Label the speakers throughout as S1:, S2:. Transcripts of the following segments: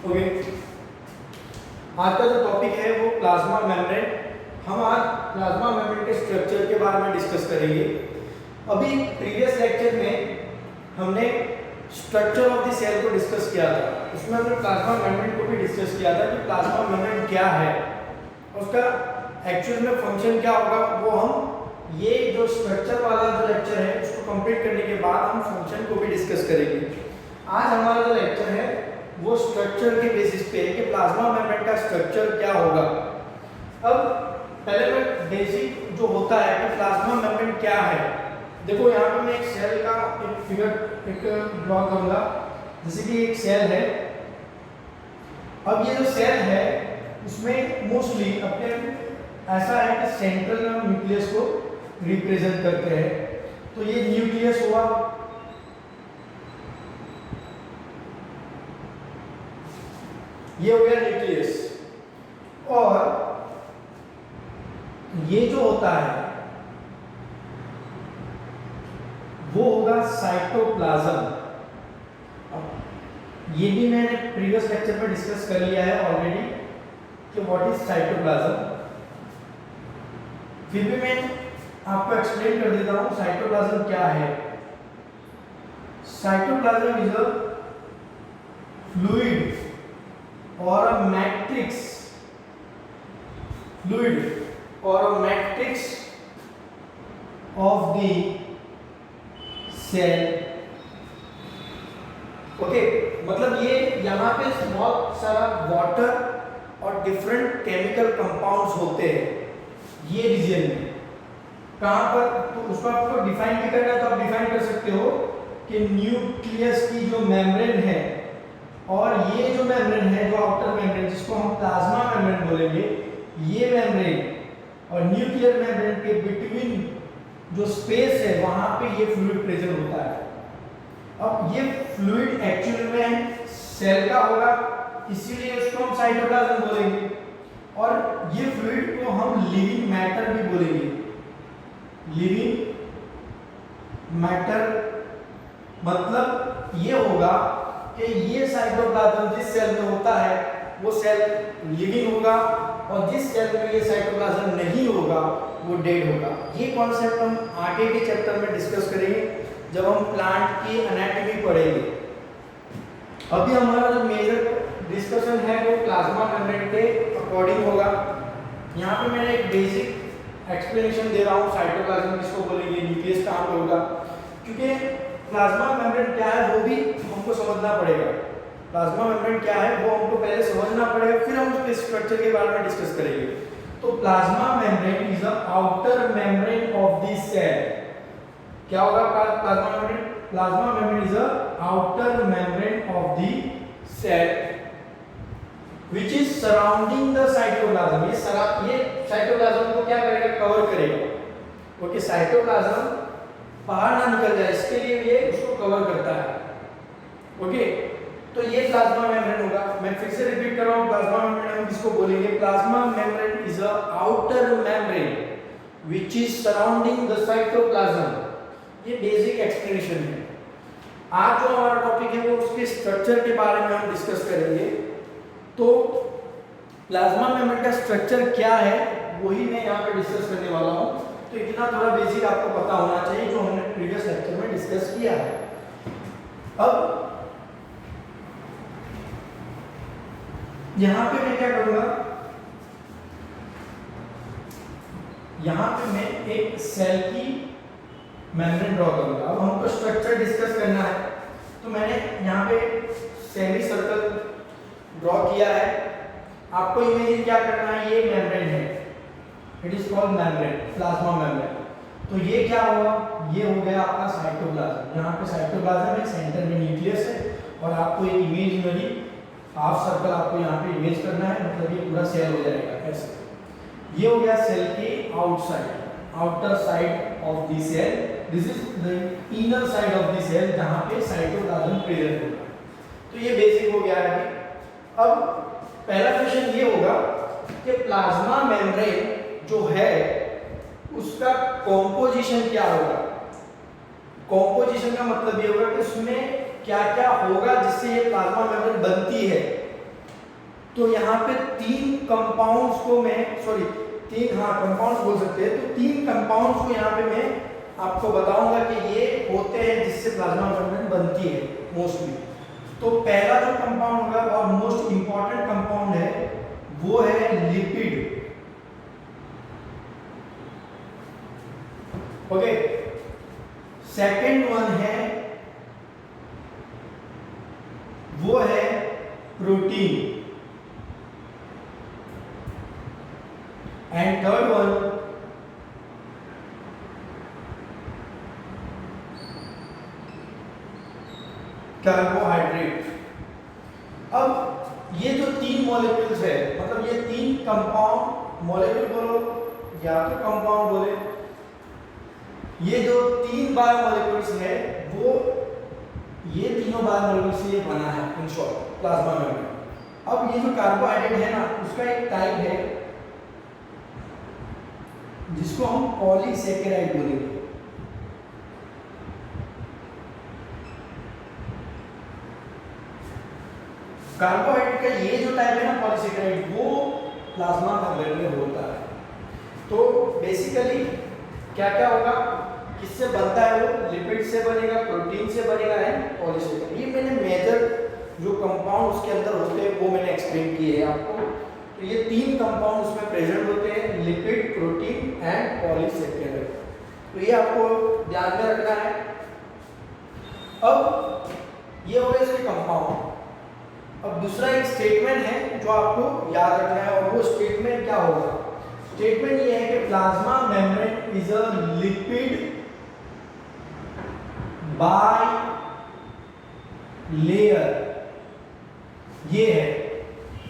S1: Okay, आज का जो टॉपिक है वो प्लाज्मा मेम्ब्रेन। हम आज प्लाज्मा मेम्ब्रेन के स्ट्रक्चर के बारे में डिस्कस करेंगे। अभी प्रीवियस लेक्चर में हमने स्ट्रक्चर ऑफ द सेल को डिस्कस किया था। उसमें हमने प्लाज्मा मेम्ब्रेन को भी डिस्कस किया था कि प्लाज्मा मेम्ब्रेन क्या है, उसका एक्चुअल में फंक्शन क्या होगा। वो हम ये जो स्ट्रक्चर वाला जो लेक्चर है उसको कंप्लीट करने के बाद हम फंक्शन को भी डिस्कस करेंगे। आज हमारा जो लेक्चर है वो स्ट्रक्चर के बेसिस पे है कि प्लाज्मा मेम्ब्रेन का स्ट्रक्चर क्या होगा। अब पहले मैं बेसिक जो होता है कि प्लाज्मा मेम्ब्रेन क्या है, देखो यहाँ पे मैं एक सेल का एक फिगर एक ड्रॉ करूंगा। जैसे कि एक सेल है, अब ये जो सेल है उसमें मोस्टली अपने ऐसा है कि सेंट्रल न्यूक्लियस को रिप्रेजेंट करते हैं। तो ये न्यूक्लियस हुआ, ये हो गया न्यूक्लियस, और ये जो होता है वो होगा साइटोप्लाज्म। ये भी मैंने प्रीवियस लेक्चर में डिस्कस कर लिया है ऑलरेडी कि व्हाट इज साइटोप्लाज्म। फिर भी मैं आपको एक्सप्लेन कर देता हूं साइटोप्लाज्म क्या है। Cytoplasm is a fluid or a matrix fluid or a matrix of the cell। Okay, मतलब ये यहाँ पे बहुत सारा वाटर और डिफरेंट केमिकल कंपाउंड्स होते हैं ये रीजन में। कहाँ पर, तो उसको आपको डिफाइन भी करना है तो आप डिफाइन कर सकते हो कि न्यूक्लियस की जो मेम्ब्रेन है और ये जो मेम्ब्रेन है जो आउटर मेम्ब्रेन जिसको हम प्लाज्मा मेम्ब्रेन बोलेंगे, ये मेम्ब्रेन और न्यूक्लियर मेम्ब्रेन के बिटवीन जो स्पेस है वहां पे ये फ्लूइड प्रेजेंट होता है। अब ये फ्लूइड एक्चुअली में सेल का होगा, इसीलिए उसको हम साइटोप्लाज्म बोलेंगे। और ये फ्लूइड को हम लिविंग मैटर भी बोलेंगे। लिविंग मैटर मतलब ये होगा कि ये साइटोप्लाज्म जिस सेल में होता है वो सेल लिविंग होगा, और जिस सेल में ये साइटोप्लाज्म नहीं होगा वो डेड होगा। ये कॉन्सेप्ट हम आगे के चैप्टर में डिस्कस करेंगे जब हम प्लांट की एनाटॉमी पढ़ेंगे। अभी हमारा जो मेजर डिस्कशन है वो प्लाज्मा मेम्ब्रेन के अकॉर्डिंग होगा। यहाँ पे मैंने एक बेसिक एक्सप्लेनेशन दे रहा हूँ साइटोप्लाज्म किसको बोलेंगे, न्यूक्लियस कहाँ पे होगा, क्योंकि प्लाज्मा मेम्ब्रेन क्या है वो भी हमको समझना पड़ेगा। प्लाज्मा मेम्ब्रेन क्या है वो हमको पहले समझना पड़ेगा, फिर हम उसके स्ट्रक्चर के बारे में डिस्कस करेंगे। तो plasma membrane is the outer membrane of the cell. क्या होगा plasma membrane? Plasma membrane is the outer membrane of the cell which is surrounding the cytoplasm. ये साइटोप्लाज्म को क्या करेगा? कवर करेगा। ओके, साइटोप्लाज्म बाहर ना निकल जाए इसके लिए ये उसको कवर करता है। ओके, तो ये प्लाज्मा मेम्ब्रेन होगा। मैं फिर से रिपीट कर रहा हूँ, प्लाज्मा मेम्ब्रेन हम किसको बोलेंगे? Plasma membrane is a outer membrane which is surrounding the cytoplasm. ये बेसिक एक्सप्लेनेशन है। आज जो हमारा टॉपिक है वो उसके स्ट्रक्चर के बारे में हम डिस्कस करेंगे। तो प्लाज्मा मेम्ब्रेन का स्ट्रक्चर क्या है वही मैं यहाँ पे डिस्कस करने वाला हूँ। तो इतना थोड़ा बेसिक आपको पता होना चाहिए जो हमने प्रीवियस लेक्चर में डिस्कस किया है। अब यहां पे मैं क्या करूंगा, यहां पे मैं एक सेल की मेम्ब्रेन ड्रॉ करूंगा। अब हमको स्ट्रक्चर डिस्कस करना है तो मैंने यहां पे सेमी सर्कल ड्रॉ किया है। आपको इमेजिन क्या करना है, ये मेम्ब्रेन है, it is called membrane, plasma membrane. तो ये क्या हुआ, ये हो गया आपका साइटोप्लाज्म। यहाँ पे साइटोप्लाज्म है, सेंटर में न्यूक्लियस है, और आपको एक इमेजिनरी हाफ सर्कल आपको यहाँ पे इमेज करना है, मतलब ये पूरा सेल हो जाएगा ऐसे। ये हो गया सेल के outside, outer side of the cell. This is the inner side of the cell जहाँ पे साइटोप्लाज्म प्रेजेंट होगा। तो ये बेसिक हो गया है। अब पहला क्वेश्चन ये होगा कि प्लाज्मा मेम्ब्रेन जो है उसका कॉम्पोजिशन क्या होगा। कॉम्पोजिशन का मतलब ये होगा कि उसमें क्या क्या होगा जिससे ये प्लाज्मा मेम्ब्रेन बनती है। तो यहाँ पे तीन कंपाउंड्स को मैं तीन कंपाउंड्स बोल सकते हैं। तो तीन कंपाउंड्स को यहाँ पे मैं आपको बताऊंगा कि ये होते हैं जिससे प्लाज्मा मेम्ब्रेन बनती है मोस्टली। तो पहला जो कंपाउंड होगा और मोस्ट इंपॉर्टेंट कंपाउंड है वो है लिपिड। ओके, सेकंड वन है वो है protein, and third one carbohydrate. अब ये जो तीन मॉलिक्यूल्स है, मतलब ये तीन कंपाउंड, मॉलिक्यूल बोलो या तो कंपाउंड बोले, ये जो तीन बायोमॉलिक्यूल्स है वो ये तीनों बायोमॉलिक्यूल्स से बना है इन शॉर्ट प्लाज्मा मेम्ब्रेन। अब ये जो कार्बोहाइड्रेट है ना, उसका एक टाइप है जिसको हम पॉलीसेकेराइड बोलेंगे। कार्बोहाइड्रेट का ये जो टाइप है ना पॉलीसेकेराइड, वो प्लाज्मा मेम्ब्रेन में होता है। तो बेसिकली क्या क्या होगा, किससे बनता है वो, लिपिड से बनेगा, प्रोटीन से बनेगा एंड पॉलीसेकेराइड। ये मैंने मेजर जो कंपाउंड उसके अंदर होते हैं वो मैंने एक्सप्लेन किए हैं आपको। तो ये तीन कंपाउंड उसमें प्रेजेंट होते हैं, लिपिड, प्रोटीन एंड पॉलीसेकेराइड। तो ये आपको ध्यान में रखना है। अब ये हो गए इसके कंपाउंड। अब दूसरा एक स्टेटमेंट है जो आपको याद रखना है, और वो स्टेटमेंट क्या होगा, स्टेटमेंट ये है कि plasma membrane is a lipid by layer. ये है,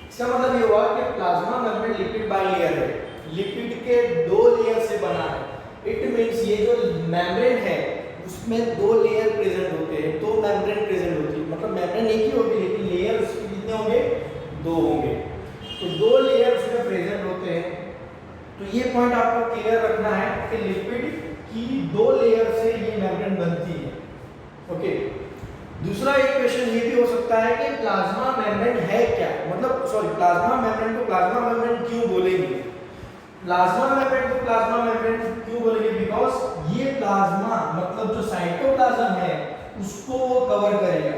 S1: इसका मतलब ये हुआ कि plasma membrane lipid by layer है, लिपिड के दो लेयर से बना है। इट मींस ये जो मेम्ब्रेन है उसमें दो लेयर प्रेजेंट होते हैं, दो मेम्ब्रेन प्रेजेंट होती है, मतलब मेम्ब्रेन एक ही होगी लेकिन लेयर उसके कितने होंगे, दो होंगे। तो दो लेयर उसमें प्रेजेंट होते हैं। तो ये पॉइंट आपको क्लियर रखना है कि लिपिड की दो लेयर से ये मेम्ब्रेन बनती है। ओके, दूसरा एक क्वेश्चन ये भी हो सकता है कि प्लाज्मा मेम्ब्रेन है क्या, मतलब प्लाज्मा मेम्ब्रेन को प्लाज्मा मेम्ब्रेन क्यों बोलेंगे, प्लाज्मा मेम्ब्रेन को प्लाज्मा मेम्ब्रेन क्यों बोलेंगे, बिकॉज ये प्लाज्मा मतलब जो साइटोप्लाज्म है उसको वो कवर करेगा,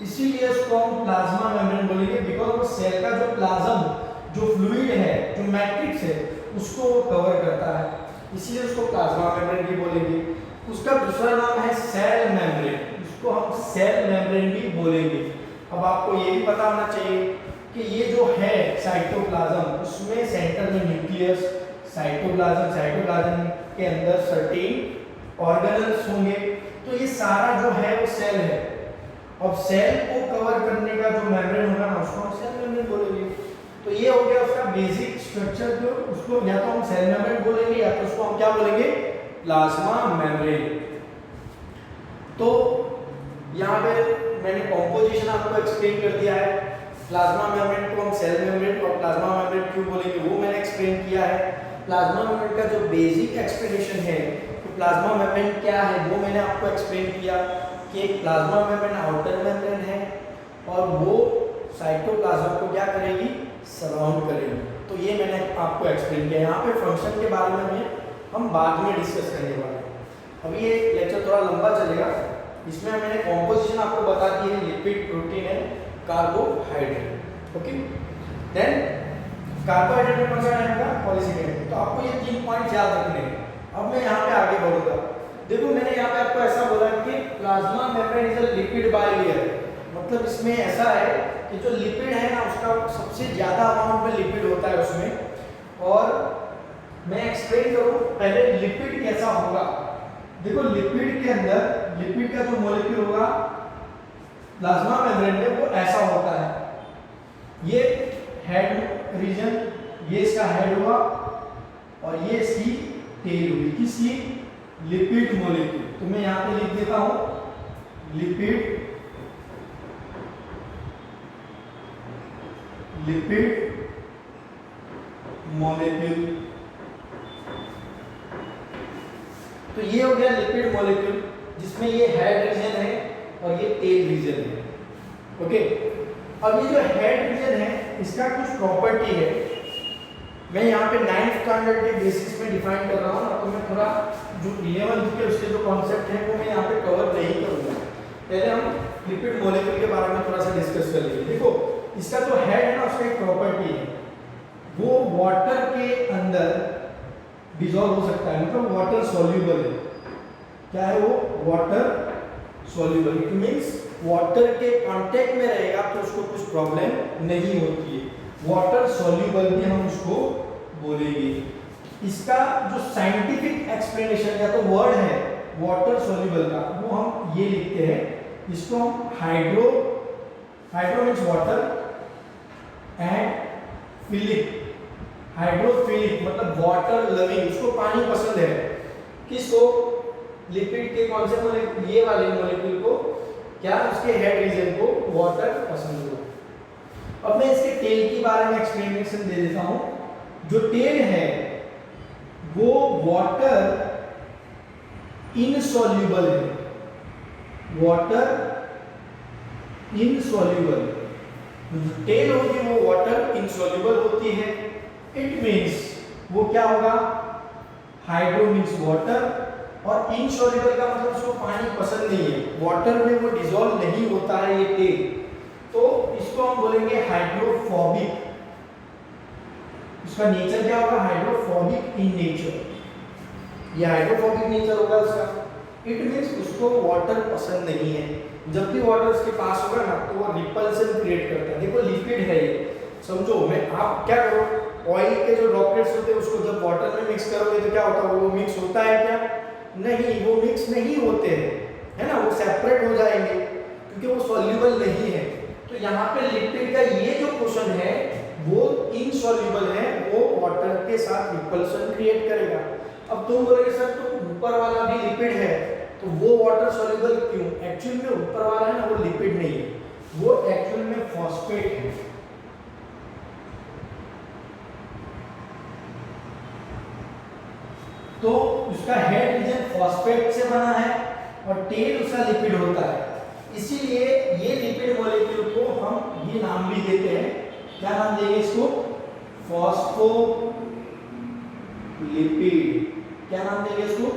S1: इसीलिए उसको हम प्लाज्मा मेम्ब्रेन बोलेंगे। बिकॉज वो सेल का जो प्लाज्म, जो फ्लूइड है, जो मैट्रिक्स है, उसको वो कवर करता है, इसीलिए उसको प्लाज्मा मेम्ब्रेन भी बोलेंगे। उसका दूसरा नाम है सेल मेम्ब्रेन, उसको हम सेल मेम्ब्रेन भी बोलेंगे। अब आपको ये भी पता होना चाहिए कि ये जो है साइटोप्लाज्म, उसमें सेंटर में न्यूक्लियस, साइटोप्लाज्म के अंदर सर्टेन ऑर्गेनल्स होंगे। तो ये सारा जो है वो सेल है। अब सेल को कवर करने का जो मेम्ब्रेन होगा ना, उसको हम सेल मेम्ब्रेन बोलेंगे। तो ये हो गया उसका बेसिक स्ट्रक्चर, जो उसको या तो हम सेल मेम्ब्रेन बोलेंगे या तो उसको हम क्या बोलेंगे, प्लाज्मा मेम्ब्रेन। तो यहाँ पे मैंने कॉम्पोजिशन आपको एक्सप्लेन कर दिया है, प्लाज्मा मेम्ब्रेन को हम सेल मेम्ब्रेन और प्लाज्मा मेम्ब्रेन क्यों बोलेंगे वो मैंने एक्सप्लेन किया है। प्लाज्मा मेम्ब्रेन का जो बेसिक एक्सप्लेनेशन है, तो प्लाज्मा मेम्ब्रेन क्या है वो मैंने आपको एक्सप्लेन किया कि एक प्लाज्मा मेम्ब्रेन आउटर मेम्ब्रेन है और वो साइटोप्लाज्म को क्या करेगी, सराउंड करेगी। तो ये मैंने आपको एक्सप्लेन किया। यहाँ पे फंक्शन के बारे में हम बाद में डिस्कस करने वाले हैं। अभी ये लेक्चर थोड़ा लंबा चलेगा, इसमें मैंने कॉम्पोजिशन आपको बता दी है, lipid, protein and carbohydrate. Okay, then carbohydrate में कौन सा रहेगा, पॉलीसेकेराइड। तो आपको ये तीन पॉइंट याद रखने हैं। अब मैं यहाँ पे आगे बढ़ूंगा। देखो मैंने यहाँ पे आपको ऐसा बोला कि plasma membrane is a lipid by layer, मतलब इसमें ऐसा है कि जो लिपिड है ना उसका सबसे ज्यादा अमाउंट में लिपिड होता है उसमें। और मैं एक्सप्लेन करूँ पहले लिपिड कैसा होगा। देखो लिपिड के अंदर, लिपिड का जो मॉलिक्यूल होगा प्लाज्मा मेम्ब्रेन में वो ऐसा होता है। ये हेड रीजन, ये इसका हेड हुआ और ये इसकी टेल हुई, किसकी, लिपिड मॉलिक्यूल। तो मैं यहाँ पे लिख देता हूं लिपिड मॉलिक्यूल। तो ये हो गया लिपिड मॉलिक्यूल, जिसमें ये हेड रीजन है और ये टेल रीजन है। ओके, अब ये जो हेड रीजन है इसका कुछ प्रॉपर्टी है, मैं यहाँ पे 9th स्टैंडर्ड के बेसिस में डिफाइन कर रहा हूँ ना, तो मैं थोड़ा जो 11th के उसके जो कॉन्सेप्ट है वो मैं यहाँ पे कवर नहीं करूँगा। पहले हम लिपिड मॉलिक्यूल के बारे में थोड़ा सा डिस्कस कर लेंगे। देखो इसका जो हेड है ना, उसका एक प्रॉपर्टी है, वो वाटर के अंदर डिसॉल्व हो सकता है, मतलब वाटर सॉल्यूबल है। क्या है वो? Water soluble. It means water के कांटेक्ट में रहेगा तो उसको कुछ प्रॉब्लम नहीं होती है, वाटर सॉल्यूबल भी हम उसको बोलेंगे। इसका जो साइंटिफिक एक्सप्लेनेशन या तो वर्ड है वाटर सॉल्यूबल का, वो हम ये लिखते हैं, इसको हम hydro means water and philic, hydrophilic मतलब वाटर लविंग, उसको पानी पसंद है। किसको? लिपिड के कौन से मॉलिक्यूल? ये वाले मॉलिक्यूल को, क्या उसके हेड रीजन को वाटर पसंद हो। अब मैं इसके टेल के बारे में एक्सप्लेनेशन दे देता हूं। जो टेल है वो वाटर इनसॉल्यूबल है, वाटर इनसॉल्यूबल। टेल होगी वो वाटर इनसॉल्यूबल होती है। इट मींस वो क्या होगा? हाइड्रो मींस वाटर, और इनसॉल्यूबल का मतलब उसको पानी पसंद नहीं है, वाटर में वो डिसॉल्व नहीं होता है ये टेल, तो इसको हम बोलेंगे हाइड्रोफोबिक। इसका नेचर क्या होगा? हाइड्रोफोबिक इन नेचर, ये हाइड्रोफोबिक नेचर होगा उसका। इट मींस उसको वाटर पसंद नहीं है। जब भी वाटर उसके पास होगा ना तो वो रिपल्सन क्रिएट करता है। देखो लिक्विड है ये, समझो। मैं आप क्या करो, ऑयल के जो ड्रॉपलेट्स होते हैं उसको जब वाटर में मिक्स करोगे तो क्या होता है? वो मिक्स होता है क्या? नहीं, वो मिक्स नहीं होते हैं, है ना, वो सेपरेट हो जाएंगे क्योंकि वो सॉल्यूबल नहीं है। तो यहाँ पे लिक्विड का ये जो क्वेश्चन है वो इनसॉल्यूबल है, वो वाटर के साथ रिपल्सन क्रिएट करेगा। अब तुम बोलोगे सर तो ऊपर वाला भी लिक्विड है तो वो वाटर सॉल्यूबल क्यों? एक्चुअल में ऊपर वाला है ना वो लिक्विड नहीं है, वो एक्चुअल में फॉस्फेट है। तो उसका हेड रीजन फॉस्फेट से बना है और टेल उसका लिपिड होता है। इसीलिए ये लिपिड मॉलिक्यूल को हम ये नाम भी देते हैं, क्या नाम देंगे इसको? फॉस्फोलिपिड। क्या नाम देंगे इसको?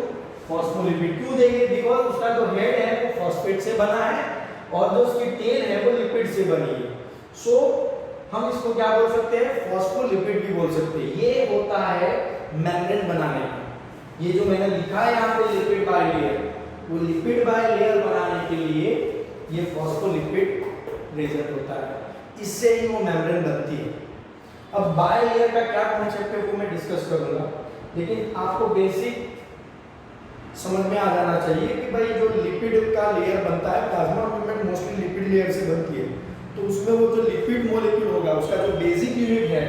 S1: फॉस्फोलिपिड। क्यों देंगे? बिकॉज उसका जो हेड है वो फॉस्फेट से बना है और जो उसकी टेल है वो लिपिड से बनी है। सो हम इसको क्या बोल सकते हैं? फॉस्फोलिपिड भी बोल सकते हैं। ये होता है मेम्ब्रेन बनाने का। ये जो मैंने लिखा है यहाँ पे लिपिड बाय लेयर, वो लिपिड बाय लेयर बनाने के लिए ये फॉस्फोलिपिड प्रेजेंट होता है, इससे ही वो मेम्ब्रेन बनती है। अब बाय लेयर का क्या कॉन्सेप्ट है वो मैं डिस्कस करूंगा, लेकिन आपको बेसिक समझ में आ जाना चाहिए कि भाई जो लिपिड का लेयर बनता है, plasma membrane mostly lipid layer से बनती है, तो उसमें वो जो लिपिड मॉलिक्यूल होगा उसका जो बेसिक यूनिट है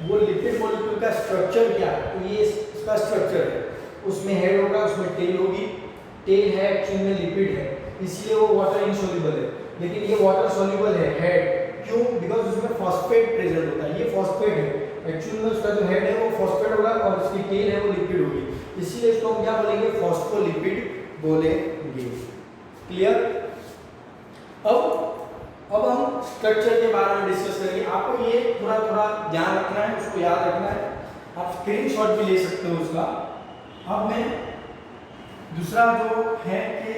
S1: वो लिपिड मॉलिक्यूल का स्ट्रक्चर क्या है, तो ये इसका स्ट्रक्चर है। उसमें हेड होगा, उसमें टेल होगी। टेल है एक्चुअल में लिपिड है, इसलिए वो वाटर इनसॉल्यूबल है, लेकिन ये वाटर सॉल्यूबल है हेड। क्यों? बिकॉज उसमें फॉस्फेट प्रेजेंट होता है, ये फॉस्फेट है एक्चुअल में, उसका जो हेड है वो फॉस्फेट होगा और उसकी टेल है वो लिपिड होगी, इसीलिए इसको हम क्या बोलेंगे? फॉस्फोलिपिड बोलेंगे। क्लियर? अब हम स्ट्रक्चर के बारे में डिस्कस करेंगे। आपको ये थोड़ा थोड़ा ध्यान रखना है, उसको याद रखना है, आप स्क्रीनशॉट भी ले सकते हो उसका। अब मैं दूसरा जो है कि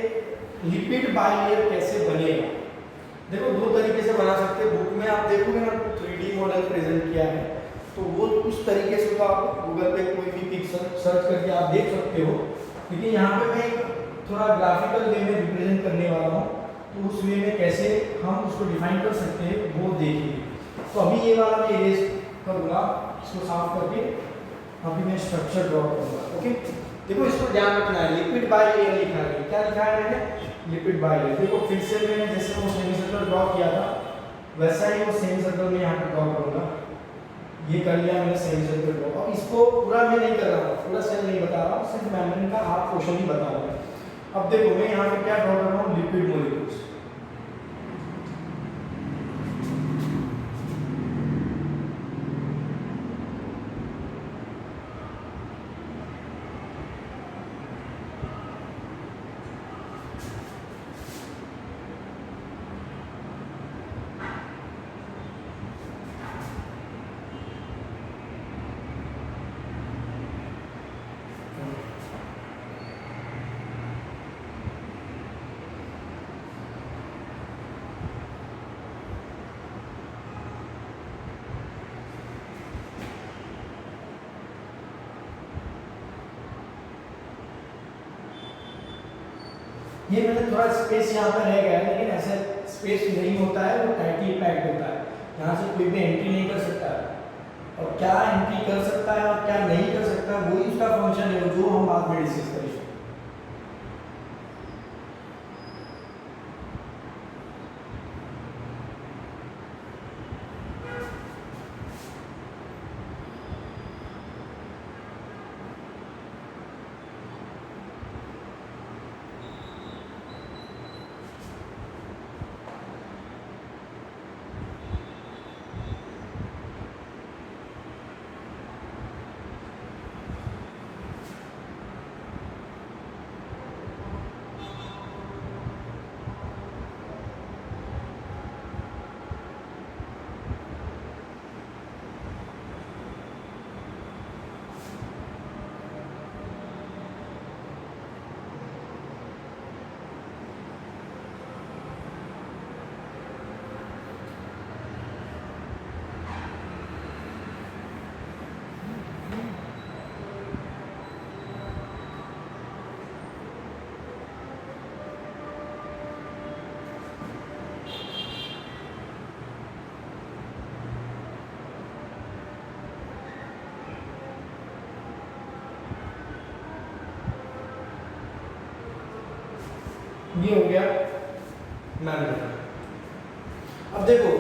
S1: लिपिड बायलेयर कैसे बनेगा, देखो दो तरीके से बना सकते हैं। बुक में आप देखोगे ना 3D मॉडल प्रेजेंट किया है, तो वो उस तरीके से तो आप गूगल पे कोई भी पिक सर्च करके आप देख सकते हो, लेकिन यहाँ पे मैं एक थोड़ा ग्राफिकल वे में रिप्रेजेंट करने वाला हूँ, तो उस वे में कैसे हम उसको डिफाइन कर सकते हैं वो देखिए। तो अभी ये वाला मैं इरेज करूँगा, इसको साफ करके अभी मैं स्ट्रक्चर ड्रॉ करूँगा। ओके, देखो इसको ध्यान रखना है, लिपिड बायलेयर लिखा है। क्या लिखा है मैंने? Lipid bilayer. देखो फिर से मैंने जैसे वो सेमी सर्कल ड्रॉ किया था वैसा ही वो सेमी सर्कल में यहाँ पे ड्रॉ करूँगा। ये कर लिया मैंने सेमी सर्कल ड्रॉ। अब इसको पूरा मैं नहीं कर रहा हूँ, पूरा सेल नहीं बता रहा हूँ, सिर्फ मेम्ब्रेन का हाफ पोर्शन ही बता रहा हूँ। अब देखो मैं यहाँ पे क्या ड्रॉ कर रहा हूँ? Lipid molecules. ये मैंने थोड़ा स्पेस यहाँ पर रह गया है, लेकिन ऐसे स्पेस नहीं होता है, वो टाइटली पैक्ड होता है, यहाँ से कोई भी एंट्री नहीं कर सकता है। और क्या एंट्री कर सकता है और क्या नहीं कर सकता है वही उसका फंक्शन है, जो हम बाद में डिस्कस करेंगे। ये हो गया मैग्नेट। अब देखो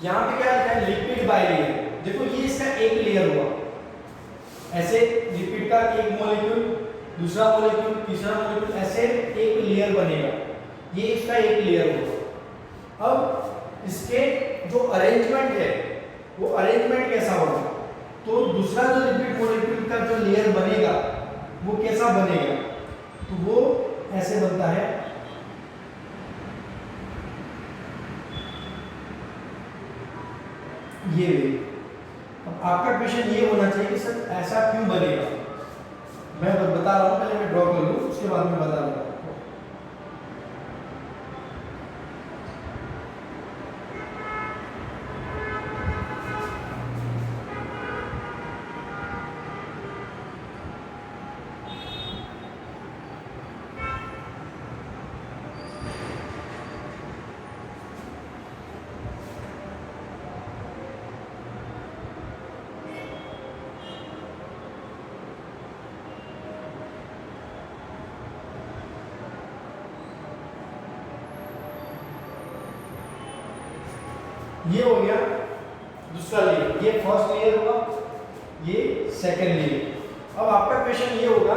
S1: यहाँ पे क्या लिखा है, लिक्विड बाय लेयर। देखो ये इसका एक लेयर हुआ, ऐसे लिक्विड का एक मॉलिक्यूल, दूसरा मॉलिक्यूल, तीसरा मॉलिक्यूल, ऐसे एक लेयर बनेगा, ये इसका एक लेयर होगा। अब इसके जो अरेंजमेंट है वो अरेंजमेंट कैसा होगा, तो दूसरा जो लिक्विड मॉलिक्यूल का जो लेयर बनेगा वो कैसा बनेगा, तो वो ऐसे बनता है, ये वे। अब आपका क्वेश्चन ये होना चाहिए कि सर ऐसा क्यों बनेगा, मैं बता रहा हूँ, पहले मैं ड्रॉ कर लूँ उसके बाद मैं बता रहा हूँ। ये हो गया दूसरा लेयर, ये फर्स्ट लेयर होगा, ये सेकंड लेयर। अब आपका क्वेश्चन ये होगा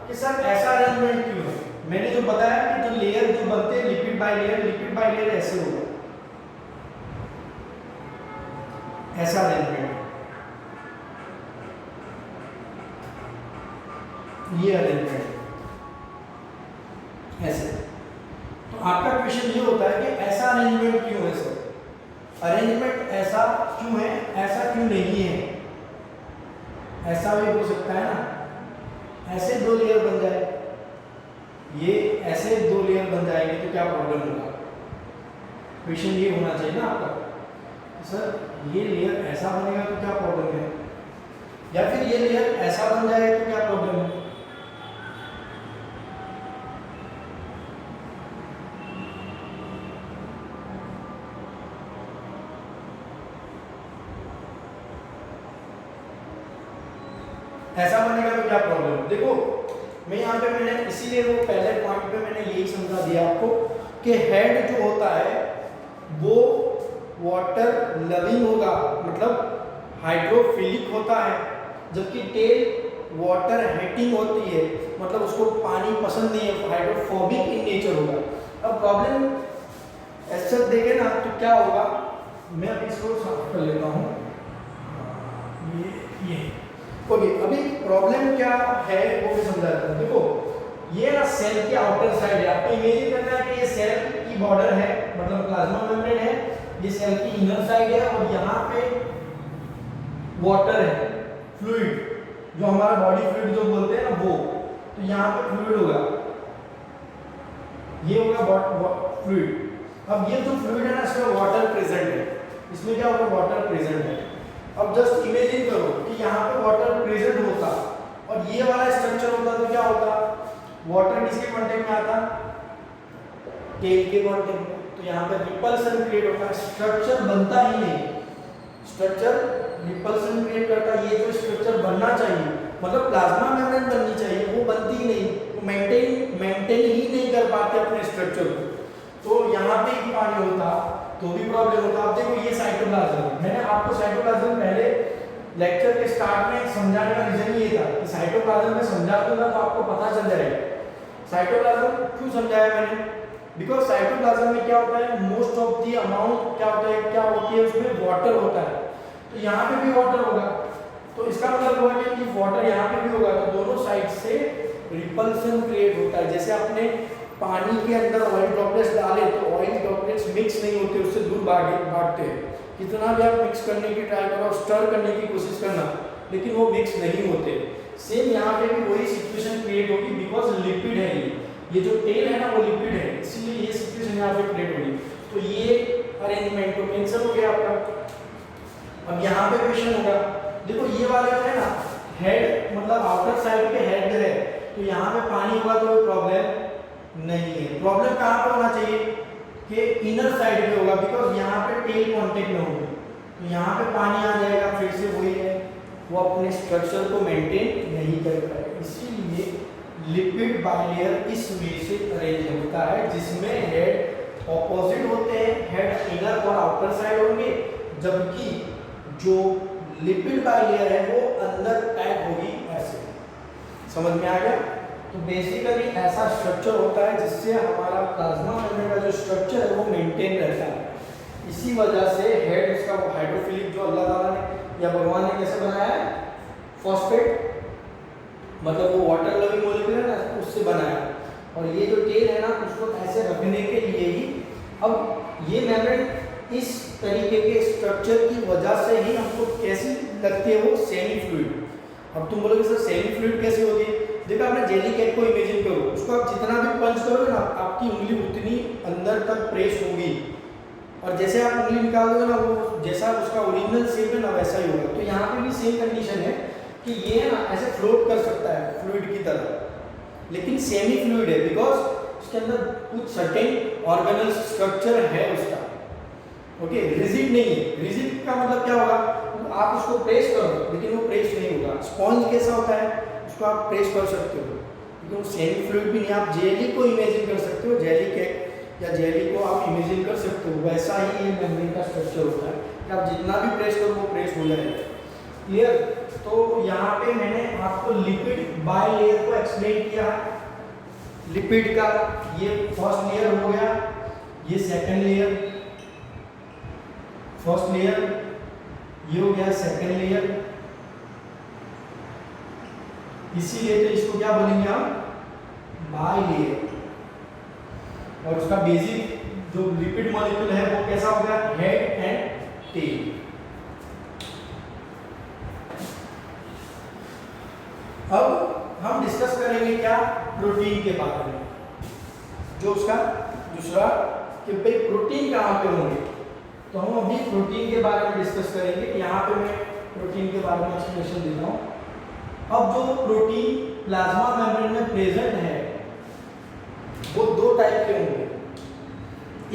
S1: कि सर ऐसा अरेंजमेंट क्यों है। मैंने जो बताया कि जो लेयर जो बनते हैं लिक्विड बाय लेयर ऐसे होगा, ऐसा अरेंजमेंट, ये अरेंजमेंट ऐसे। तो आपका क्वेश्चन ये होता है कि ऐसा अरेंजमेंट क्यों है सर, अरेंजमेंट ऐसा क्यों है, ऐसा क्यों नहीं है। ऐसा भी हो सकता है ना, ऐसे दो लेयर बन जाए, ये ऐसे दो लेयर बन जाएंगे तो क्या प्रॉब्लम होगा। क्वेश्चन ये होना चाहिए ना आपका, तो सर ये लेयर ऐसा बनेगा तो क्या प्रॉब्लम है, या फिर ये लेयर ऐसा बन जाए तो क्या प्रॉब्लम है। ऐसा बनेगा तो क्या प्रॉब्लम। देखो मैं यहाँ पे मैंने इसीलिए वो पहले पॉइंट पे मैंने यही समझा दिया आपको कि हेड जो होता है वो वाटर लविंग होगा, मतलब हाइड्रोफिलिक होता है, जबकि टेल वाटर हेटिंग होती है, मतलब उसको पानी पसंद नहीं है, हाइड्रोफोबिक इन नेचर होगा। अब प्रॉब्लम ऐसा देखे ना तो क्या होगा, मैं अभी इसको साफ कर लेता हूँ, ये ओके। अभी प्रॉब्लम क्या है वो भी समझा देता हूं। देखो ये ना सेल की आउटर साइड है, आपको इमेजिन करना है कि ये सेल की बॉर्डर है, मतलब प्लाज्मा मेम्ब्रेन है, ये सेल की इनर साइड है, और यहाँ पे वाटर है, फ्लूइड, जो हमारा बॉडी फ्लूइड जो बोलते हैं ना वो, तो यहाँ पे फ्लूइड होगा, ये होगा फ्लूइड। अब ये जो फ्लूइड है ना इसमें वाटर प्रेजेंट है, इसमें क्या होगा, वाटर प्रेजेंट है। अब जस्ट इमेजिन करो कि यहाँ पे वाटर प्रेजेंट होता और ये वाला स्ट्रक्चर होता तो क्या होता, वाटर किसके कांटेक्ट में आता, टेल के कांटेक्ट में, तो यहाँ पे रिपल्सन क्रिएट होता है, स्ट्रक्चर बनता ही नहीं, स्ट्रक्चर रिपल्सन क्रिएट करता है। ये जो स्ट्रक्चर बनना चाहिए, मतलब प्लाज्मा मेम्ब्रेन बननी चाहिए, वो बनती ही नहीं, वो मेंटेन ही नहीं कर पाते अपने स्ट्रक्चर को। तो यहाँ पे ही पानी होता तो भी प्रॉब्लम होता। आप देखो ये साइटोप्लाज्म है, मैंने आपको साइटोप्लाज्म पहले लेक्चर के स्टार्ट में समझाने का रीजन ये था कि साइटोप्लाज्म में समझा दूंगा तो आपको पता चल जाएगा। साइटोप्लाज्म क्यों समझाया मैंने, बिकॉज साइटोप्लाज्म में क्या होता है, मोस्ट ऑफ द अमाउंट क्या होता है, क्या होती है उसमें वाटर होता है, तो यहाँ पे भी वाटर होगा, तो इसका मतलब हुआ कि वाटर यहाँ पे भी होगा, तो दोनों साइड से रिपल्सन क्रिएट होता है। जैसे आपने पानी के अंदर ऑयल ड्रॉपलेट्स डाले तो ऑयल ड्रॉपलेट्स मिक्स नहीं होते, उससे दूर भागते हैं, कितना भी आप मिक्स करने की ट्राई करो, स्टर करने की कोशिश करना, लेकिन वो मिक्स नहीं होते। सेम यहाँ पे भी वही सिचुएशन क्रिएट होगी, बिकॉज लिपिड है ये जो टेल है ना वो लिपिड है, इसीलिए ये सिचुएशन यहाँ पे क्रिएट होगी। तो ये अरेंजमेंट तो कैंसिल हो गया आपका। अब यहाँ पे क्वेश्चन होगा, देखो ये वाले है ना हेड, मतलब आउटर साइड पे हेड है, तो यहाँ पे पानी होगा तो कोई प्रॉब्लम नहीं है। प्रॉब्लम कहाँ पे होना चाहिए कि इनर साइड पे होगा, बिकॉज यहाँ पे टेल कांटेक्ट में होगी, तो यहाँ पे पानी आ जाएगा, फिर से वही है, वो अपने स्ट्रक्चर को मेंटेन नहीं कर पाएगा। इसीलिए लिपिड बाइलेयर इस वे से अरेंज होता है, जिसमें हेड ऑपोजिट होते हैं, हेड इनर और आउटर साइड होंगे, जबकि जो लिपिड बाइलेयर है वो अंदर टैग होगी ऐसे। समझ में आ गया? तो बेसिकली ऐसा स्ट्रक्चर होता है जिससे हमारा प्लाज्मा मेम्ब्रेन का जो स्ट्रक्चर है वो मेंटेन रहता है। इसी वजह से हेड इसका हाइड्रोफिलिक जो अल्लाह ताला ने या भगवान ने कैसे बनाया है, फॉस्फेट, मतलब वो वाटर लविंग मॉलिक्यूल है ना, उससे बनाया। और ये जो टेल है ना उसको ऐसे रखने के लिए ही, अब ये मेम्ब्रेन इस तरीके के स्ट्रक्चर की वजह से ही हमको कैसी लगती है, वो सेमी फ्लूइड। अब तुम बोलोगे सर सेमी फ्लूइड कैसे होगी? देखो आपने जेली केक को इमेजिन करो, उसको आप जितना भी पंच करोगे ना आपकी उंगली उतनी अंदर तक प्रेस होगी, और जैसे आप उंगली निकाल दोगे ना वो जैसा उसका ओरिजिनल शेप है ना वैसा ही होगा। तो यहाँ पे भी सेम कंडीशन है कि ये ना ऐसे फ्लोट कर सकता है फ्लूइड की तरह, लेकिन सेमी फ्लूइड है, बिकॉज उसके अंदर कुछ सर्टेन ऑर्गेनल स्ट्रक्चर है उसका। ओके, रिजिड नहीं है। रिजिड का मतलब क्या होगा, आप उसको प्रेस करो लेकिन वो प्रेस नहीं होगा। स्पॉन्ज कैसा होता है, उसको आप प्रेस कर सकते हो, लेकिन वो सेमी फ्लूइड भी नहीं। आप जेली को इमेजिन कर सकते हो, जेली केक या जेली को आप इमेजिन कर सकते हो, वैसा ही ये मेम्ब्रेन का स्ट्रक्चर होता है कि आप जितना भी प्रेस करो वो प्रेस हो जाएगा। क्लियर? तो यहाँ पे मैंने आपको लिपिड बाइलेयर को एक्सप्लेन किया। लिपिड का ये फर्स्ट लेयर हो गया, ये सेकंड लेयर, फर्स्ट लेयर ये हो गया सेकंड लेयर। इसीलिए तो इसको क्या बोलेंगे हम, बाइलेयर। और उसका बेसिक जो लिपिड मॉलिक्यूल है वो कैसा हो गया, हेड एंड टेल। अब हम डिस्कस करेंगे क्या, प्रोटीन के बारे में, जो उसका दूसरा कि भाई प्रोटीन कहाँ पे होंगे। तो हम अभी प्रोटीन के बारे में डिस्कस करेंगे। यहाँ पे मैं प्रोटीन के बारे में एक्सप्लेनेशन देता हूँ। अब जो प्रोटीन प्लाज्मा मेम्ब्रेन में प्रेजेंट है वो दो टाइप के होंगे।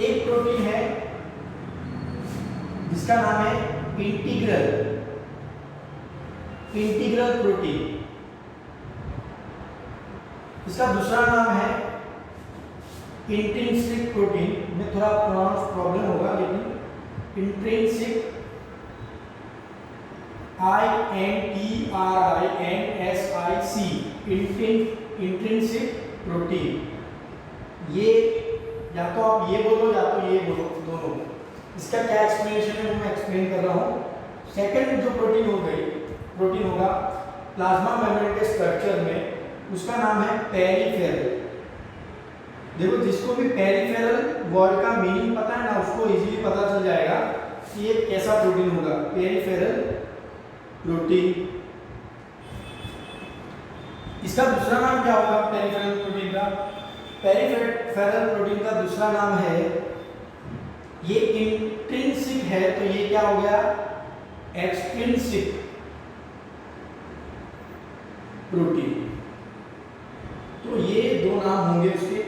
S1: एक प्रोटीन है जिसका नाम है इंटीग्रल प्रोटीन, इसका दूसरा नाम है इंट्रिंसिक प्रोटीन। में थोड़ा प्रोनाउंस प्रॉब्लम होगा, लेकिन इंट्रिंसिक INTRINSIC इंट्रिंसिक प्रोटीन। ये या तो आप ये बोलो या तो ये बोलो, दोनों। इसका क्या एक्सप्लेनेशन है वो मैं एक्सप्लेन कर रहा हूँ। सेकंड जो प्रोटीन होगा प्लाज्मा मेम्ब्रेन के स्ट्रक्चर में, उसका नाम है पेरिफेरल। देखो जिसको भी पेरिफेरल वर्ड का मीनिंग पता है ना, उसको इजीली पता चल जाएगा कि ये कैसा प्रोटीन होगा, पेरिफेरल प्रोटीन। इसका दूसरा नाम क्या होगा पेरिफेरल प्रोटीन का? पेरिफेरल प्रोटीन का दूसरा नाम है, ये इंट्रिंसिक है तो ये क्या हो गया, एक्सट्रिंसिक प्रोटीन। तो ये दो नाम होंगे उसके।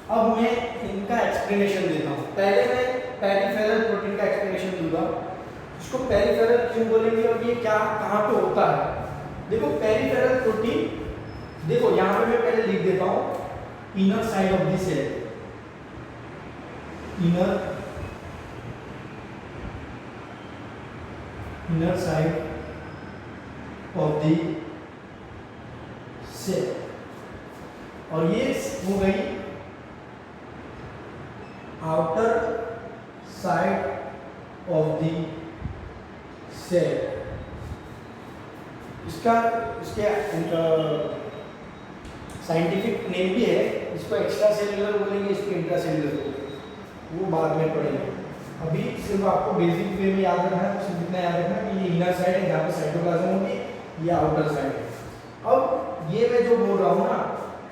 S1: अब मैं इनका एक्सप्लेनेशन देता हूँ। पहले मैं पेरिफेरल प्रोटीन का एक्सप्लेनेशन दूंगा। इसको पेरिफेरल क्यों बोलेंगे और ये क्या कहाँ पे होता है। देखो पेरिफेरल प्रोटीन, देखो यहाँ पे मैं पहले लिख देता हूँ inner side of the cell, inner side of the cell, और ये हो गई outer side of the cell. इसका इसके साइंटिफिक नेम भी है, इसको एक्स्ट्रा सेलुलर बोलेंगे, इसको इंट्रा सेलुलर बोलेंगे, वो बाद में पढ़ेंगे। अभी सिर्फ आपको बेसिक वे में याद रखना है, तो सिर्फ इतना याद रखना कि ये इनर साइड है जहाँ पे साइटोप्लाज्म होगी, ये आउटर साइड है। अब ये मैं जो बोल रहा हूँ ना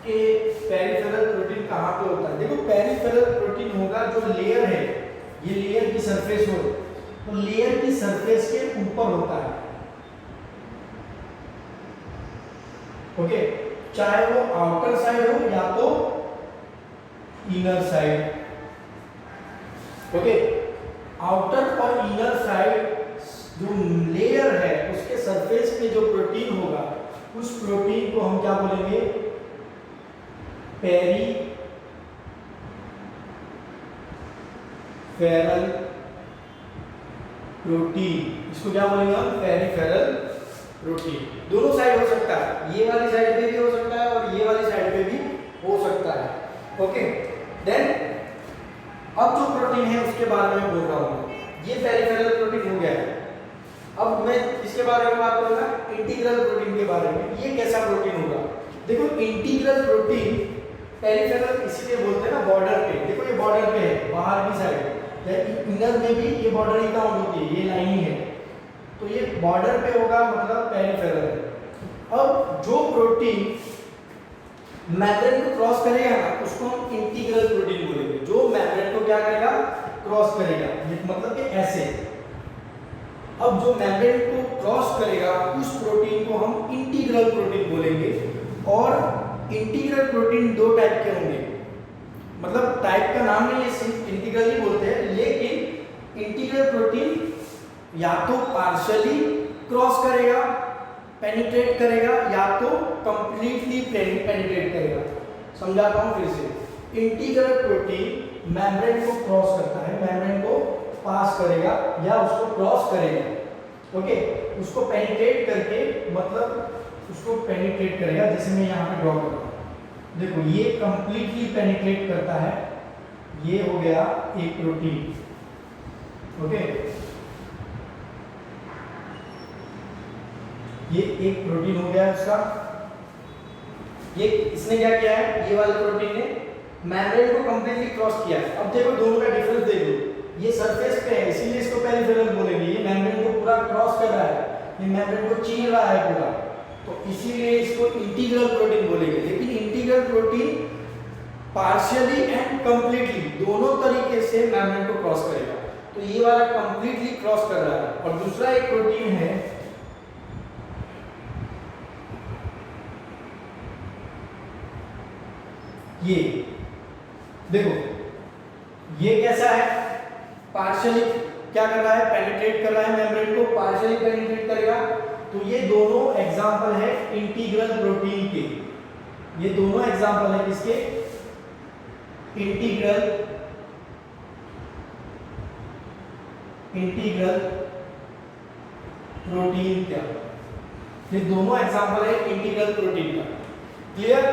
S1: कि पेरिफेरल प्रोटीन कहाँ पे होता है, देखो पेरिफेरल प्रोटीन होगा जो लेयर है, ये लेयर की सरफेस हो, तो लेयर की सरफेस के ऊपर होता है, ओके, चाहे वो आउटर साइड हो या तो इनर साइड, ओके। आउटर और इनर साइड जो लेयर है उसके सरफेस पे जो प्रोटीन होगा उस प्रोटीन को हम क्या बोलेंगे, पेरिफेरल प्रोटीन। इसको क्या बोलेंगे हम, पेरिफेरल प्रोटीन। दोनों साइड हो सकता है, ये वाली साइड पे भी हो सकता है और ये वाली साइड पे भी हो सकता है, ओके। देन अब जो प्रोटीन है उसके बारे में बोल रहा हूँ, ये पेरिफेरल प्रोटीन हो गया है। अब मैं इसके बारे में बात करूंगा इंटीग्रल प्रोटीन के बारे में। ये कैसा प्रोटीन होगा, देखो इंटीग्रल प्रोटीन पेरिफेरल इसीलिए बोलते हैं ना बॉर्डर पे, देखो ये बॉर्डर पे है, बाहर की साइड, इनर में भी ये बॉर्डर ही काउंट होती है, ये लाइनिंग है, तो ये बॉर्डर पे होगा, मतलब पेरिफेरल है। अब जो प्रोटीन मेम्ब्रेन को क्रॉस करेगा ना उसको हम इंटीग्रल प्रोटीन बोलेंगे। जो मेम्ब्रेन को क्या करेगा, क्रॉस करेगा, मतलब कि ऐसे। अब जो मेम्ब्रेन को क्रॉस करेगा उस प्रोटीन को हम इंटीग्रल प्रोटीन बोलेंगे। और इंटीग्रल प्रोटीन दो टाइप के होंगे, मतलब टाइप का नाम नहीं है, सिर्फ इंटीग्रल ही बोलते हैं, लेकिन इंटीग्रल प्रोटीन या तो पार्शियली क्रॉस करेगा, पेनिट्रेट करेगा, या तो कंप्लीटली पेनिट्रेट करेगा। समझाता हूँ फिर से, इंटीग्रल प्रोटीन मेम्ब्रेन को क्रॉस करता है, मेम्ब्रेन को पास करेगा या उसको क्रॉस करेगा, ओके, उसको पेनिट्रेट करके, मतलब उसको पेनिट्रेट करेगा, जैसे मैं यहाँ पे ड्रॉ करता हूँ, देखो ये कंप्लीटली पेनिट्रेट करता है, ये हो गया एक प्रोटीन, ओके, ये एक प्रोटीन हो गया इसका। ये इसने क्या किया है, ये वाले प्रोटीन ने मेम्ब्रेन को कंप्लीटली क्रॉस किया है। अब देखो दोनों का डिफरेंस देखो, ये सरफेस पे है इसीलिए इसको पेरिफेरल बोलेंगे, ये मेम्ब्रेन को पूरा क्रॉस कर रहा है, ये मेम्ब्रेन को चीर रहा है पूरा, तो इसीलिए इसको इंटीग्रल प्रोटीन बोलेंगे। लेकिन integral protein partially and completely दोनों तरीके से मेम्ब्रेन को क्रॉस करेगा, तो ये वाला कंप्लीटली क्रॉस कर रहा है। और दूसरा एक प्रोटीन है, ये देखो, ये कैसा है, पार्शियली क्या कर रहा है, पेनिट्रेट कर रहा है मेम्ब्रेन को, पार्शियली पेनिट्रेट करेगा, तो ये दोनों एग्जांपल है इंटीग्रल प्रोटीन के। ये दोनों एग्जांपल है किसके, इंटीग्रल प्रोटीन का। ये दोनों एग्जांपल है इंटीग्रल प्रोटीन का, क्लियर।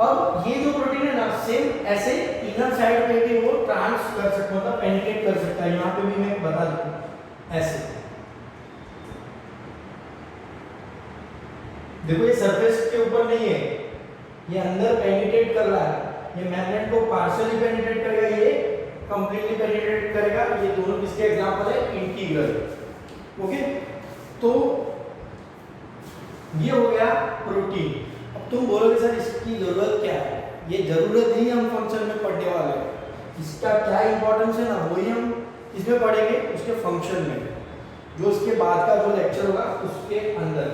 S1: अब ये जो प्रोटीन है ना, सेम ऐसे इनर साइड पे भी वो ट्रांस कर सकता है, मतलब पेनिट्रेट कर सकता है। यहाँ पे भी मैं बता दूं ऐसे, देखो ये सरफेस के ऊपर नहीं है, ये अंदर पेनिट्रेट कर रहा है, ये मेम्ब्रेन को पार्शियली पेनिट्रेट करेगा, ये कंप्लीटली पेनिट्रेट करेगा। ये दोनों किसके एग्जांपल है, इंटीग्रल, ओके। तो ये हो गया प्रोटीन। अब तुम बोलोगे सर इसकी जरूरत क्या है, ये जरूरत ही हम फंक्शन में पढ़ने वाले हैं, इसका क्या इंपॉर्टेंस है ना, वही हम इसमें पढ़ेंगे उसके फंक्शन में, जो इसके बाद का जो लेक्चर होगा उसके अंदर।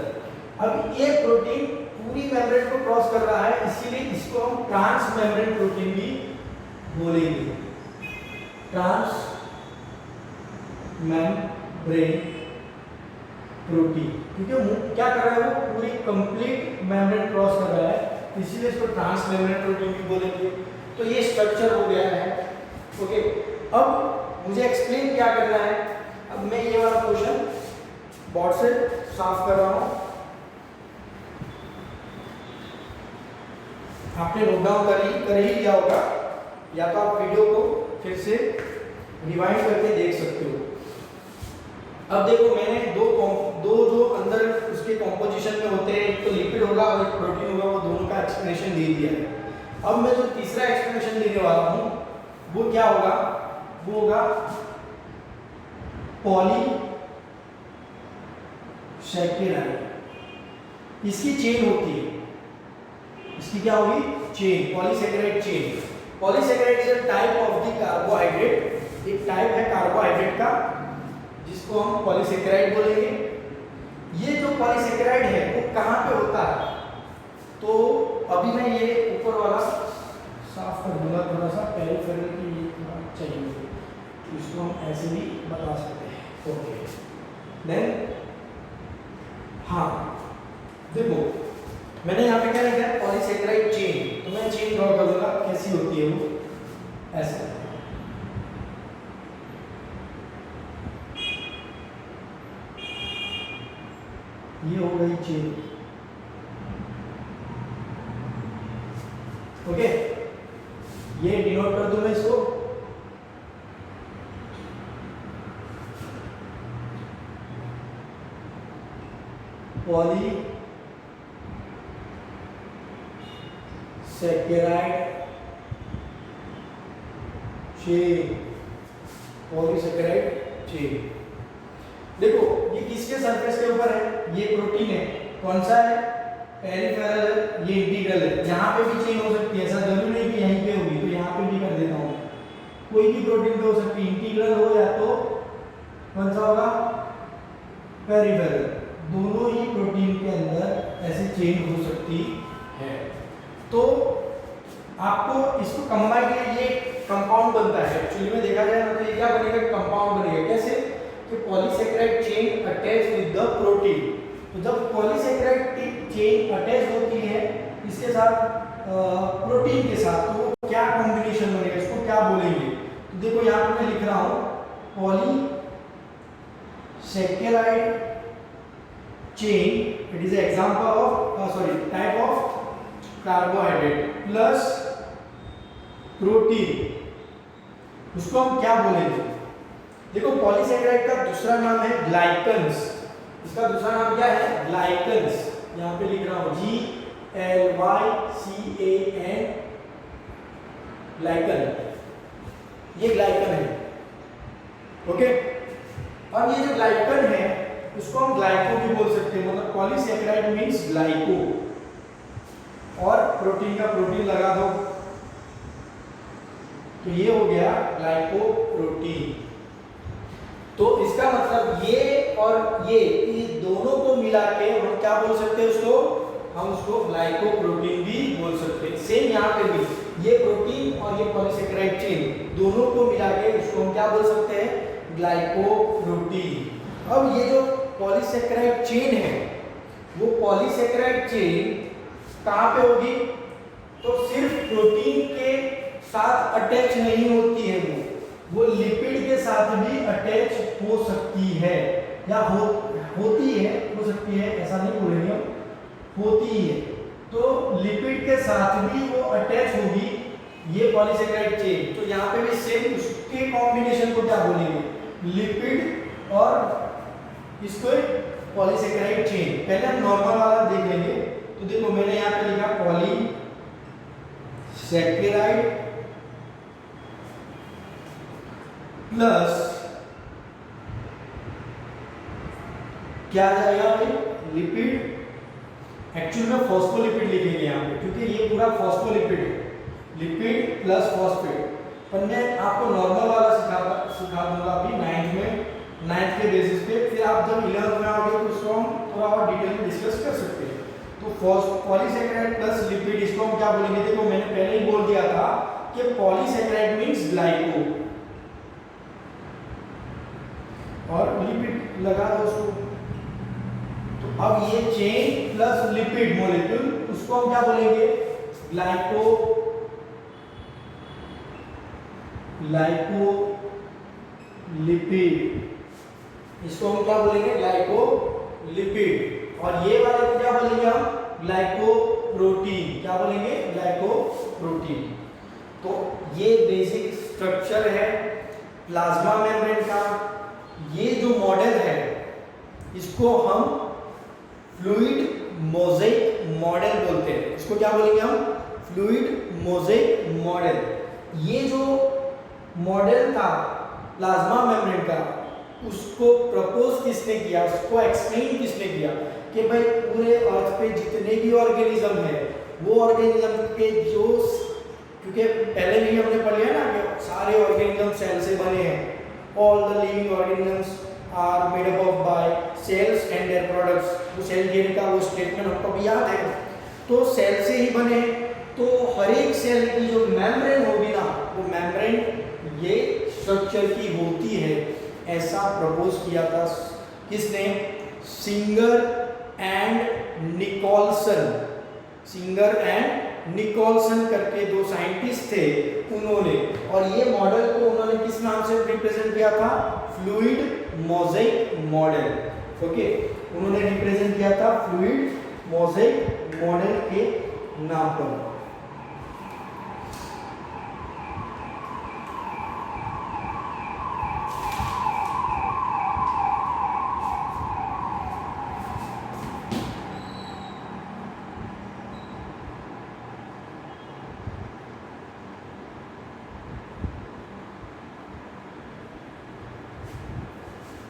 S1: अब ये प्रोटीन पूरी मेम्ब्रेन को क्रॉस कर रहा है, इसीलिए इसको हम ट्रांस मेम्ब्रेन प्रोटीन भी बोलेंगे, ट्रांस मेम्ब्रेन प्रोटीन, क्योंकि क्या कर रहा है वो पूरी कंप्लीट मेम्ब्रेन क्रॉस कर रहा है, इसीलिए इसको ट्रांस मेम्ब्रेन प्रोटीन भी बोलेंगे। तो ये स्ट्रक्चर हो गया है। ओके, अब मुझे एक्सप्लेन क्या करना है। अब मैं ये वाला क्वेश्चन बोर्ड से साफ कर रहा हूं, आपने नोट डाउन कर ही लिया होगा, या तो आप वीडियो को फिर से रिवाइंड करके देख सकते हो। अब देखो मैंने दो जो अंदर उसके कॉम्पोजिशन में होते हैं, एक तो लिपिड होगा और एक प्रोटीन होगा, वो दोनों का एक्सप्लेनेशन दे दिया है। अब मैं जो तीसरा एक्सप्लेनेशन देने वाला हूं वो क्या होगा, वो होगा पॉलीसैकेराइड। इसकी चेन होती है, इसकी क्या होगी, chain, polysaccharide chain. Polysaccharide is a type of the carbohydrate, एक टाइप है कार्बोहाइड्रेट का जिसको हम पॉलीसैकेराइड बोलेंगे। ये जो पॉलीसैकेराइड है वो कहाँ पे होता है, तो अभी मैं ये ऊपर वाला साफ कर दूंगा थोड़ा सा, पेरिफेरल की चाहिए, इसको हम ऐसे भी बता सकते हैं। ओके, देन हाँ देखो मैंने यहाँ पे क्या लिखा है, पॉलीसैकेराइड चेन, तो मैं चेन ड्रॉ करूंगा, कैसी होती है वो, ऐसे। ये हो गई चेन। ओके, ये डिनोट कर दूं मैं इसको, पॉलीसैकेराइड चेन, पॉलीसैकेराइड चेन। देखो ये किसके सरफेस के ऊपर है, ये प्रोटीन है, कौन सा है, पेरिफेरल है, ये इंटीग्रल है। यहाँ पे भी चेन हो सकती है, ऐसा जरूरी नहीं कि यहीं पे होगी, तो यहाँ पे भी कर देता हूँ, कोई भी प्रोटीन पे हो सकती है, इंटीग्रल हो या तो कौन सा होगा, पेरिफेरल। दोनों ही प्रोटीन के अंदर ऐसी चेन हो सकती है। तो आपको इसको कंबाइन के लिए कंपाउंड बनता है, एक्चुअली में देखा जाए ना तो ये क्या बनेगा, कंपाउंड बनेगा। कैसे, कि polysaccharide chain attach with the protein. तो जब पॉलीसैकेराइड चेन अटैच होती है इसके साथ प्रोटीन के साथ, तो वो क्या कॉम्बिनेशन बनेगा, इसको क्या बोलेंगे। तो देखो यहाँ पे मैं लिख रहा हूँ polysaccharide chain, it is example of type of carbohydrate plus protein, उसको हम क्या बोलेंगे। देखो पॉलीसैकेराइड का दूसरा नाम है ग्लाइकन्स, इसका दूसरा नाम क्या है, ग्लाइकन्स। यहाँ पे लिख रहा हूँ GLYCAN, ग्लाइकन, ये ग्लाइकन है। ओके, अब ये जो ग्लाइकन है उसको हम ग्लाइको भी बोल सकते हैं, मतलब पॉलीसैकेराइड मींस ग्लाइको, और प्रोटीन का प्रोटीन लगा दो तो ये हो गया ग्लाइकोप्रोटीन। तो इसका मतलब ये और ये दोनों को मिला के हम क्या बोल सकते हैं, उसको हम उसको ग्लाइकोप्रोटीन भी बोल सकते हैं। सेम यहाँ पे भी ये प्रोटीन और ये पॉलीसैकेराइड चेन दोनों को मिला के उसको हम क्या बोल सकते हैं, ग्लाइकोप्रोटीन। अब ये जो पॉलीसैकेराइड चेन है वो पॉलीसैकेराइड चेन कहाँ पे होगी, तो सिर्फ प्रोटीन के साथ अटैच नहीं होती है, वो लिपिड के साथ भी अटैच हो सकती है, या होती है, हो सकती है, ऐसा नहीं बोलेंगे हम, होती है। तो लिपिड के साथ भी वो अटैच होगी ये पॉलीसैकेराइड चेन। तो यहाँ पे भी सेम उसके कॉम्बिनेशन को क्या बोलेंगे, लिपिड और इसको पॉलीसैकेराइड चेन। पहले हम नॉर्मल वाला देख लेंगे। तो देखो मैंने यहाँ पे लिखा पॉलीसैकेराइड प्लस क्या आ जाएगा भाई, लिपिड। एक्चुअल में फॉस्फोलिपिड लिखेंगे यहाँ पे, क्योंकि ये पूरा फॉस्फोलिपिड है, लिपिड प्लस फॉस्फेट। पर मैं आपको नॉर्मल वाला सिखा दूंगा अभी 9th के बेसिस पे, फिर आप जब 11th में आओगे तो उसको हम थोड़ा और डिटेल में डिस्कस कर सकते हैं। तो पॉलीसैकेराइड प्लस लिपिड, इसको हम क्या बोलेंगे, देखो मैंने पहले ही बोल दिया था कि पॉलीसैकेराइड ग्लाइको, और लिपिड लगा दो उसको। तो अब ये चेन प्लस लिपिड मॉलिक्यूल, उसको हम क्या बोलेंगे? ग्लाइकोलिपिड। इसको हम क्या बोलेंगे? ग्लाइकोलिपिड। और ये वाले को क्या बोलेंगे हम? ग्लाइकोप्रोटीन। क्या बोलेंगे? ग्लाइकोप्रोटीन। तो ये बेसिक स्ट्रक्चर है प्लाज्मा मेम्ब्रेन का। ये जो मॉडल है इसको हम फ्लूइड मोज़ेक मॉडल बोलते हैं। इसको क्या बोलेंगे हम? Fluid mosaic model. ये जो मॉडल था प्लाज्मा मेम्ब्रेन का, उसको प्रपोज किसने किया, उसको एक्सप्लेन किसने किया कि भाई पूरे अर्थ पे जितने भी ऑर्गेनिज्म है, वो ऑर्गेनिज्म के जो, क्योंकि पहले भी हमने पढ़ लिया ना कि सारे ऑर्गेनिज्म सेल से बने हैं। All the living organisms are made up of by cells and their products. वो सेल थियरी का वो स्टेटमेंट हमको भी याद है। तो सेल से ही बने हैं, तो हर एक सेल की जो मेम्ब्रेन होगी ना, वो मेम्ब्रेन ये स्ट्रक्चर की होती है। ऐसा प्रपोज किया था किसने? सिंगर एंड निकोलसन करके दो साइंटिस्ट थे उन्होंने। और ये मॉडल को उन्होंने किस नाम से रिप्रेजेंट किया था? Fluid mosaic model. ओके, उन्होंने रिप्रेजेंट किया था फ्लूइड मोज़ेक मॉडल के नाम पर।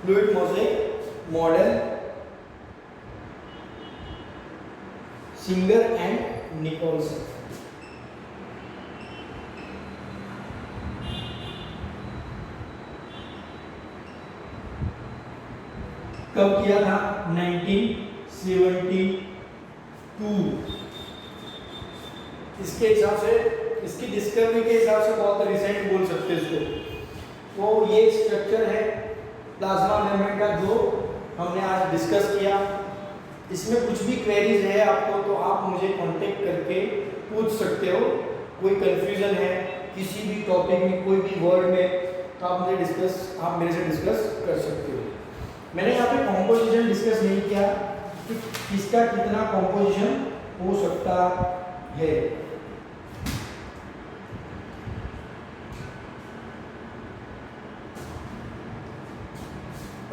S1: Fluid mosaic model, Singer and Nicolson. कब किया था? 1972। इसके हिसाब से, इसकी डिस्कवरी के हिसाब से बहुत रिसेंट बोल सकते हैं इसको। तो ये स्ट्रक्चर है प्लाज्मा मेम्ब्रेन का जो हमने आज डिस्कस किया। इसमें कुछ भी क्वेरीज है आपको तो आप मुझे कांटेक्ट करके पूछ सकते हो। कोई कंफ्यूजन है किसी भी टॉपिक में, कोई भी वर्ड में, तो आप मेरे से डिस्कस कर सकते हो। मैंने यहाँ पे कॉम्पोजिशन डिस्कस नहीं किया कि किसका कितना कॉम्पोजिशन हो सकता है।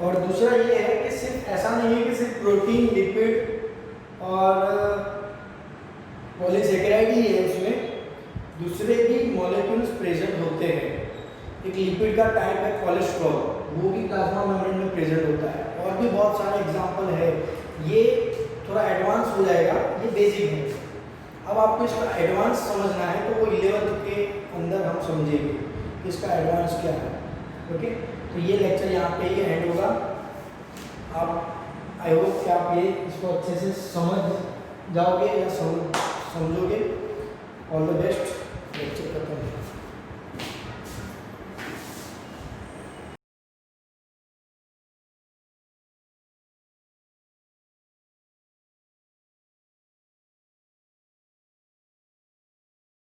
S1: और दूसरा ये है कि सिर्फ ऐसा नहीं है कि सिर्फ प्रोटीन, लिपिड और पॉलीसेकेराइड ही है, उसमें दूसरे भी मॉलिक्यूल्स प्रेजेंट होते हैं। एक लिपिड का टाइप है कोलेस्ट्रॉल, वो भी प्लाज्मा मेम्ब्रेन में प्रेजेंट होता है। और भी बहुत सारे एग्जांपल है। ये थोड़ा एडवांस हो जाएगा, ये बेसिक है। अब आपको इसका एडवांस समझना है तो वो 11th के अंदर हम समझेंगे इसका एडवांस क्या है। ओके, तो ये लेक्चर यहाँ पे ही एंड होगा। आप आई होप कि आप ये इसको अच्छे से समझ जाओगे या समझोगे। All the best. लेक्चर खत्म।